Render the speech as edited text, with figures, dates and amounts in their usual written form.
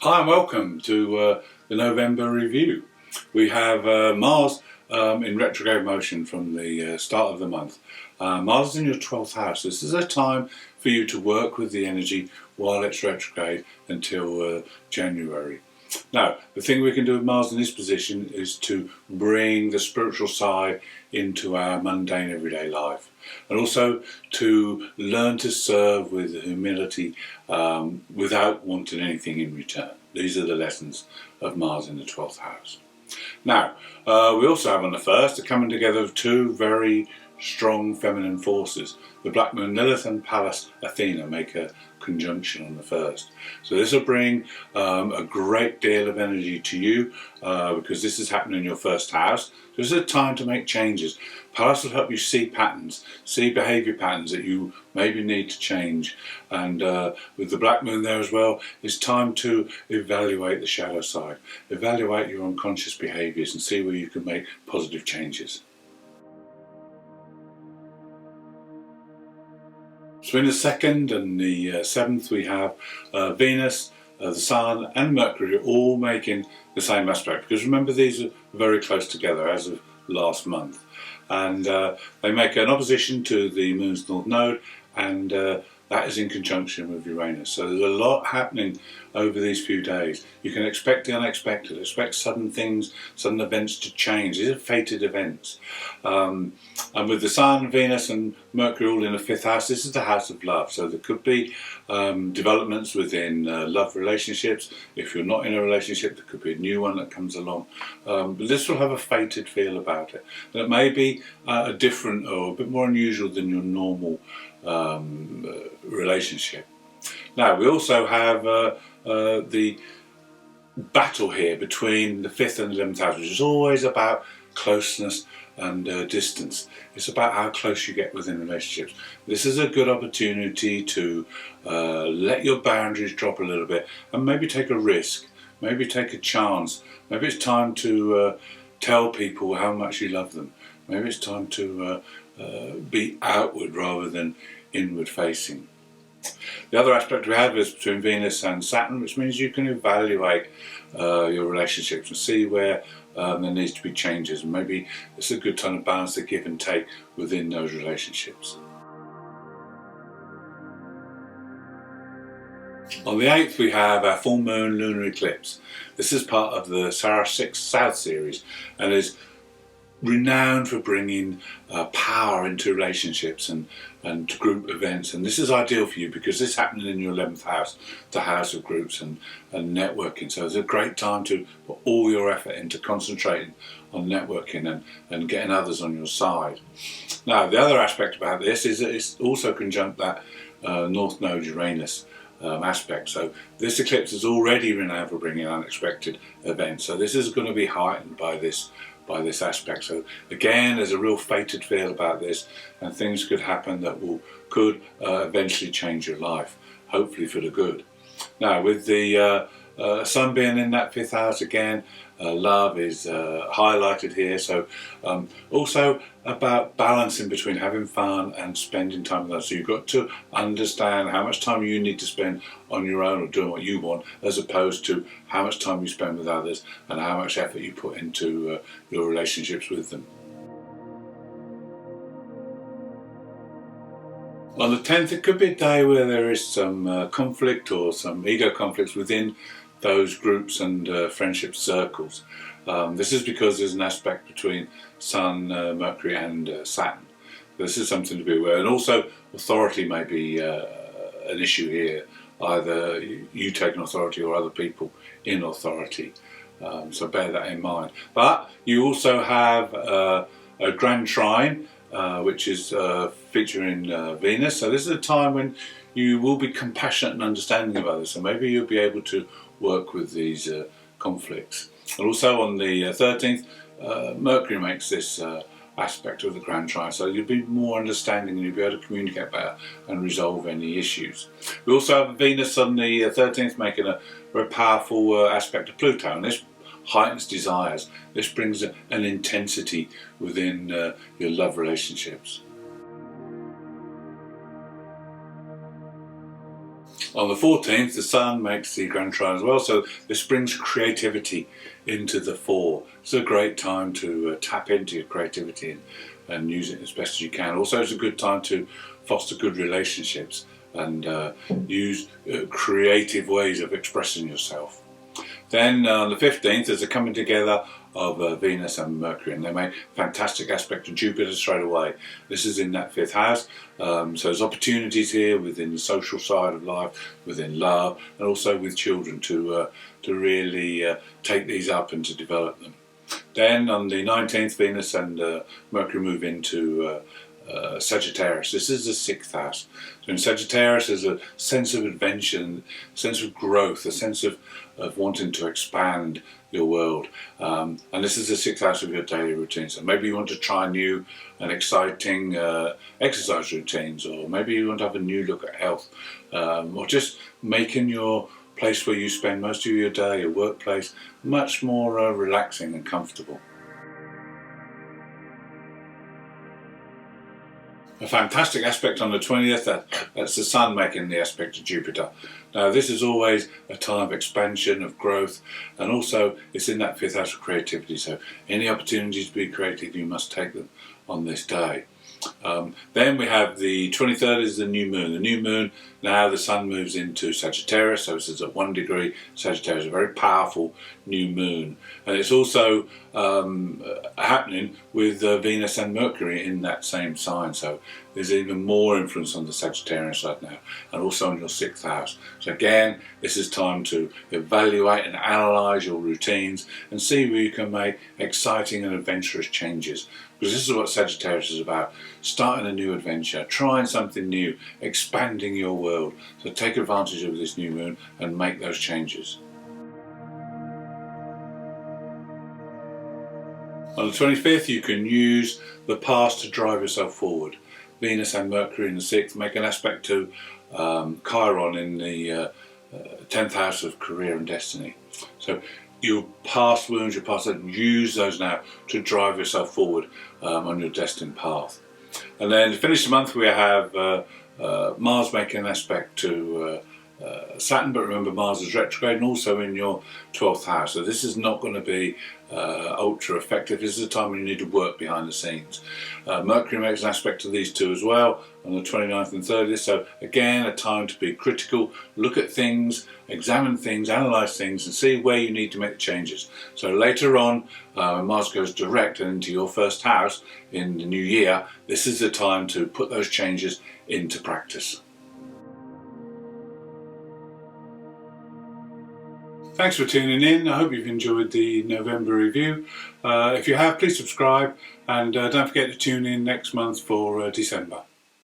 Hi and welcome to the November review. We have Mars in retrograde motion from the start of the month. Mars is in your 12th house. This is a time for you to work with the energy while it's retrograde until January. Now, the thing we can do with Mars in this position is to bring the spiritual side into our mundane everyday life, and also to learn to serve with humility without wanting anything in return. These are the lessons of Mars in the 12th house. Now, we also have on the 1st the coming together of two very strong feminine forces. The Black Moon Lilith and Pallas Athena make a conjunction on the 1st. So this will bring a great deal of energy to you because this is happening in your 1st house. So this is a time to make changes. Pallas will help you see patterns, see behaviour patterns that you maybe need to change. And with the Black Moon there as well, it's time to evaluate the shadow side, evaluate your unconscious behaviours and see where you can make positive changes. So in the 2nd and the 7th we have Venus, the Sun and Mercury all making the same aspect, because remember these are very close together as of last month, and they make an opposition to the Moon's North Node, and that is in conjunction with Uranus. So there's a lot happening over these few days. You can expect the unexpected, expect sudden things, sudden events to change. These are fated events. And with the Sun, Venus and Mercury all in the 5th house, this is the house of love. So there could be developments within love relationships. If you're not in a relationship, there could be a new one that comes along. But this will have a fated feel about it. And it may be different or a bit more unusual than your normal relationship. Now we also have the battle here between the 5th and 11th house, which is always about closeness and distance. It's about how close you get within relationships. This is a good opportunity to let your boundaries drop a little bit and maybe take a risk, maybe take a chance. Maybe it's time to tell people how much you love them. Maybe it's time to be outward rather than inward facing. The other aspect we have is between Venus and Saturn, which means you can evaluate your relationships and see where there needs to be changes, and maybe it's a good time to balance the give and take within those relationships. On the 8th we have our full moon lunar eclipse. This is part of the Sarah 6 South series and is renowned for bringing power into relationships and group events, and this is ideal for you because this is happening in your 11th house, the house of groups and networking. So it's a great time to put all your effort into concentrating on networking and getting others on your side. Now the other aspect about this is that it's also conjunct that North Node Uranus aspect. So this eclipse is already renowned for bringing unexpected events, so this is going to be heightened by this aspect. So again, there's a real fated feel about this, and things could happen that could eventually change your life, hopefully for the good. Now with the Sun being in that 5th house again, love is highlighted here. So also about balancing between having fun and spending time with others. So you've got to understand how much time you need to spend on your own or doing what you want, as opposed to how much time you spend with others and how much effort you put into your relationships with them. On the 10th, it could be a day where there is some conflict or some ego conflicts within those groups and friendship circles. This is because there's an aspect between Sun, Mercury and Saturn. This is something to be aware of. And also authority may be an issue here, either you taking authority or other people in authority. So bear that in mind. But you also have a grand trine, which is featuring Venus. So this is a time when you will be compassionate and understanding of others. So maybe you'll be able to work with these conflicts. And also on the 13th, Mercury makes this aspect of the grand trine, so you'll be more understanding and you'll be able to communicate better and resolve any issues. We also have Venus on the 13th making a very powerful aspect of Pluto, and this heightens desires. This brings an intensity within your love relationships. On the 14th, the Sun makes the Grand Trine as well, so this brings creativity into the fore. It's a great time to tap into your creativity and use it as best as you can. Also, it's a good time to foster good relationships and use creative ways of expressing yourself. Then on the 15th, there's a coming together of Venus and Mercury, and they make fantastic aspect to Jupiter straight away. This is in that 5th house, so there's opportunities here within the social side of life, within love, and also with children to really take these up and to develop them. Then on the 19th, Venus and Mercury move into Sagittarius. This is the 6th house. So in Sagittarius there's a sense of adventure, a sense of growth, a sense of wanting to expand your world. And this is the 6th house of your daily routine. So maybe you want to try new and exciting exercise routines, or maybe you want to have a new look at health, or just making your place where you spend most of your day, your workplace, much more relaxing and comfortable. A fantastic aspect on the 20th, that's the Sun making the aspect to Jupiter. Now this is always a time of expansion, of growth, and also it's in that 5th house of creativity, so any opportunities to be creative, you must take them on this day. Then we have the 23rd is the new moon. The new moon, now the Sun moves into Sagittarius, so this is at 1 degree Sagittarius, a very powerful new moon. And it's also happening with Venus and Mercury in that same sign, so there's even more influence on the Sagittarian side now, and also on your 6th house. So again, this is time to evaluate and analyse your routines and see where you can make exciting and adventurous changes. Because this is what Sagittarius is about, starting a new adventure, trying something new, expanding your world. So take advantage of this new moon and make those changes. On the 25th, you can use the past to drive yourself forward. Venus and Mercury in the 6th make an aspect to Chiron in the 10th house of career and destiny. So your past wounds, your past, use those now to drive yourself forward on your destined path. And then to finish the month, we have Mars making an aspect to Saturn, but remember Mars is retrograde and also in your 12th house, so this is not going to be ultra effective. This is a time when you need to work behind the scenes. Mercury makes an aspect to these two as well on the 29th and 30th, so again a time to be critical, look at things, examine things, analyse things and see where you need to make the changes. So later on, when Mars goes direct and into your 1st house in the new year, this is the time to put those changes into practice. Thanks for tuning in. I hope you've enjoyed the November review. If you have, please subscribe and don't forget to tune in next month for December.